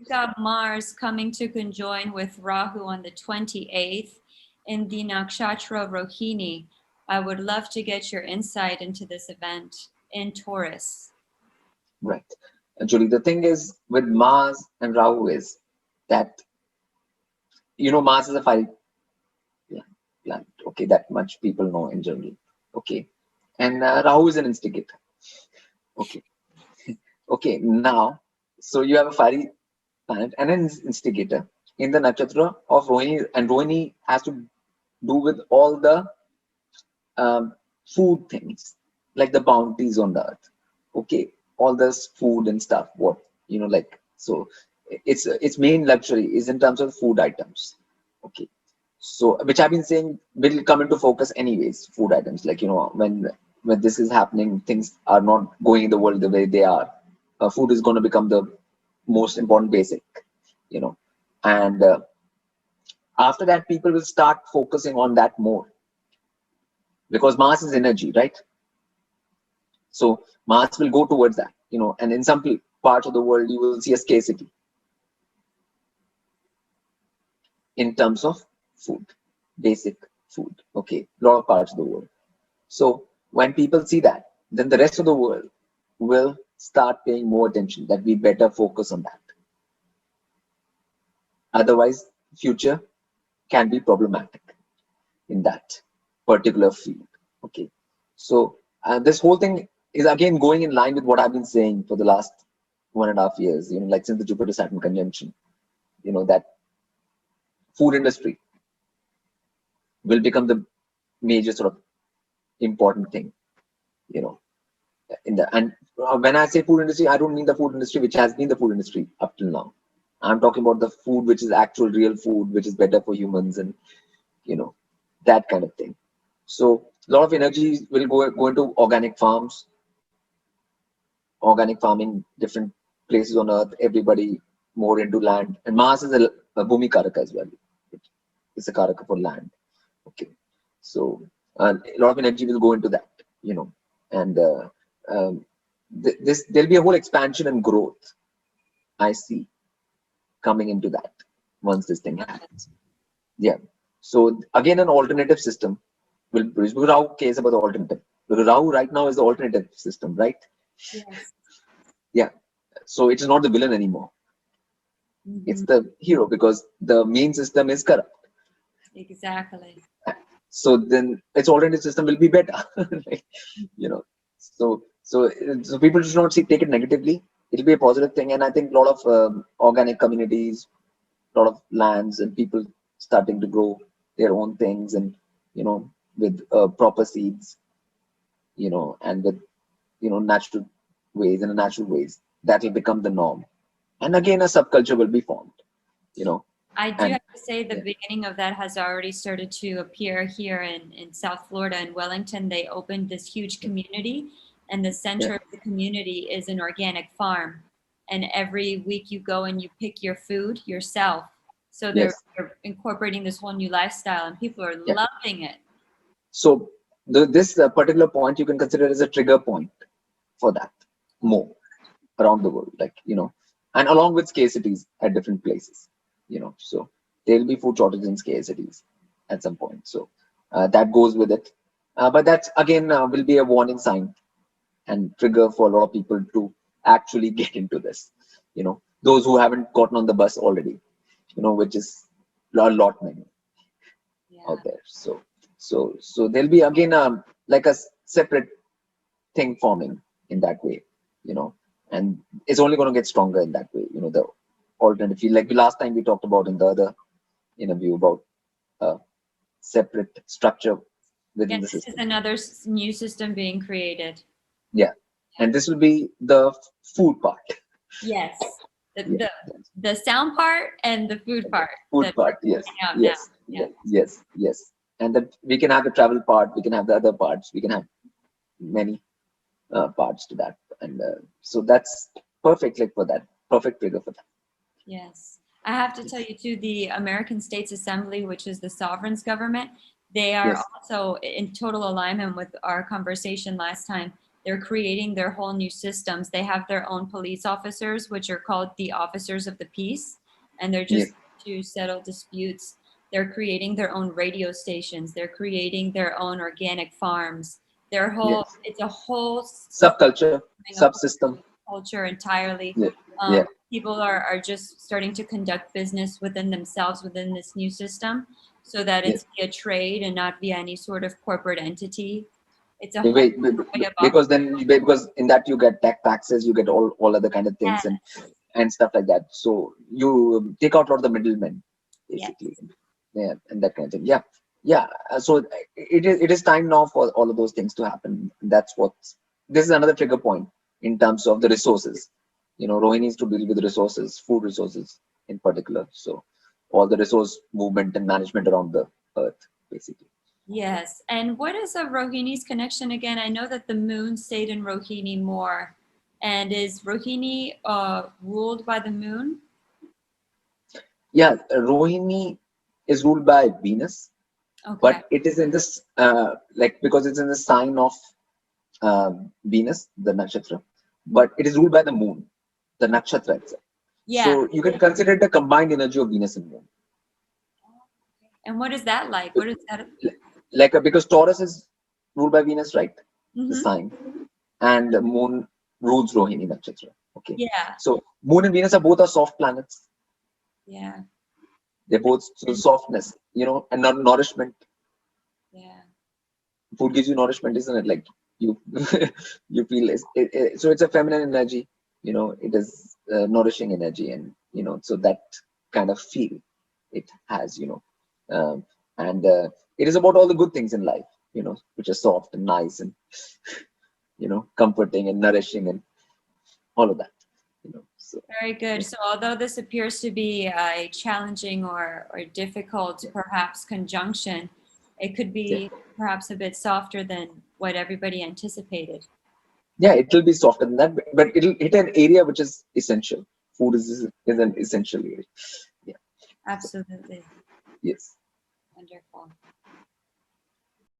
got Mars coming to conjoin with Rahu on the 28th in the nakshatra Rohini. I would love to get your insight into this event in Taurus. Right. Julie, the thing is with Mars and Rahu is that, Mars is a fiery planet. Okay, that much people know in general. Okay. And Rahu is an instigator. Okay. Okay. Now, so you have a fiery planet and an instigator in the nakshatra of Rohini, and Rohini has to do with all the food things, like the bounties on the earth. Okay, all this food and stuff. What like so, its main luxury is in terms of food items. Okay, so which I've been saying will come into focus anyways. Food items, like when this is happening, things are not going in the world the way they are. Food is going to become the most important basic, and after that people will start focusing on that more, because Mars is energy, right? So Mars will go towards that, and in some parts of the world, you will see a scarcity in terms of food, basic food. Okay, a lot of parts of the world. So when people see that, then the rest of the world will start paying more attention that we better focus on that. Otherwise, future can be problematic in that particular field. Okay, so this whole thing is again going in line with what I've been saying for the last 1.5 years, like since the Jupiter Saturn conjunction, that food industry will become the major sort of important thing, in the and when I say food industry, I don't mean the food industry which has been the food industry up till now. I'm talking about the food which is actual real food, which is better for humans, and that kind of thing. So a lot of energy will go into organic farms, organic farming, different places on earth, everybody more into land. And Mars is a Bhumi Karaka as well. It's a Karaka for land. Okay. So a lot of energy will go into that, and there'll be a whole expansion and growth I see coming into that once this thing happens. Yeah. So again, an alternative system will produce, because Rahu cares about the alternative. Because Rahu right now is the alternative system, right? Yes. Yeah. So it is not the villain anymore. It's the hero, because the main system is corrupt. Exactly. So then its alternative system will be better. Like, so people should not take it negatively. It'll be a positive thing, and I think a lot of organic communities, a lot of lands, and people starting to grow their own things, and with proper seeds, and with natural ways, and natural ways, that will become the norm. And again, a subculture will be formed. I do And have to say the beginning of that has already started to appear here in South Florida. In Wellington, they opened this huge community, and the center of the community is an organic farm. And every week you go and you pick your food yourself. So they're incorporating this whole new lifestyle, and people are loving it. So this particular point you can consider as a trigger point for that more around the world, like and along with scarcities at different places, so there will be food shortages and scarcities at some point. So that goes with it, but that again will be a warning sign and trigger for a lot of people to actually get into this. Those who haven't gotten on the bus already, which is a lot many out there. So there'll be again like a separate thing forming in that way, and it's only going to get stronger in that way. The alternative field, like the last time we talked about in the other interview about separate structure within the This system. is another new system being created. Yeah, and this will be the food part. Yes. The sound part and the food part. Food part, yes, yes, yes, yes, yes. And that we can have the travel part, we can have the other parts, we can have many parts to that, and so that's perfect, like for that, perfect trigger for that. Yes. I have to tell you too, the American States Assembly, which is the sovereign's government, they are also in total alignment with our conversation last time. They're creating their whole new systems. They have their own police officers, which are called the officers of the peace, and they're Yes, just to settle disputes. They're creating their own radio stations. They're creating their own organic farms. Their whole, yes. it's a whole Subculture, a whole subsystem. culture entirely. Yeah, yeah, People are just starting to conduct business within themselves within this new system so that yes. it's via trade and not via any sort of corporate entity. It's a whole way of Because then because in that you get taxes, you get all other kind of things operating. and stuff like that. So you take out all the middlemen, Yes. basically. Yeah, and that kind of thing. Yeah, yeah. So it is time now for all of those things to happen. That's what this is another trigger point in terms of the resources. Rohini needs to deal with resources, food resources in particular. So all the resource movement and management around the earth, basically. Yes. And what is a Rohini's connection again? I know that the moon stayed in Rohini more. And is Rohini ruled by the moon? Yeah, Rohini is ruled by Venus, Okay. but it is in this because it's in the sign of Venus, the nakshatra, but it is ruled by the moon, the nakshatra itself. Yeah. So you can consider it a combined energy of Venus and moon. And what is that like? What is that? Because Taurus is ruled by Venus, right? The Hmm. sign, and the moon rules Rohini nakshatra. Okay, Yeah. so moon and Venus are both soft planets. Yeah. They're both so softness, and nourishment. Yeah. Food gives you nourishment, isn't it? Like you, you feel so it's a feminine energy. It is nourishing energy, and so that kind of feel it has. And it is about all the good things in life. Which are soft and nice and comforting and nourishing and all of that. So Very good. yeah, So although this appears to be a challenging or difficult perhaps conjunction, it could yeah, be perhaps a bit softer than what everybody anticipated. yeah. It will be softer than that, but it'll hit an area which is essential. Food is an essential area. Yeah. So Absolutely. yes. Wonderful.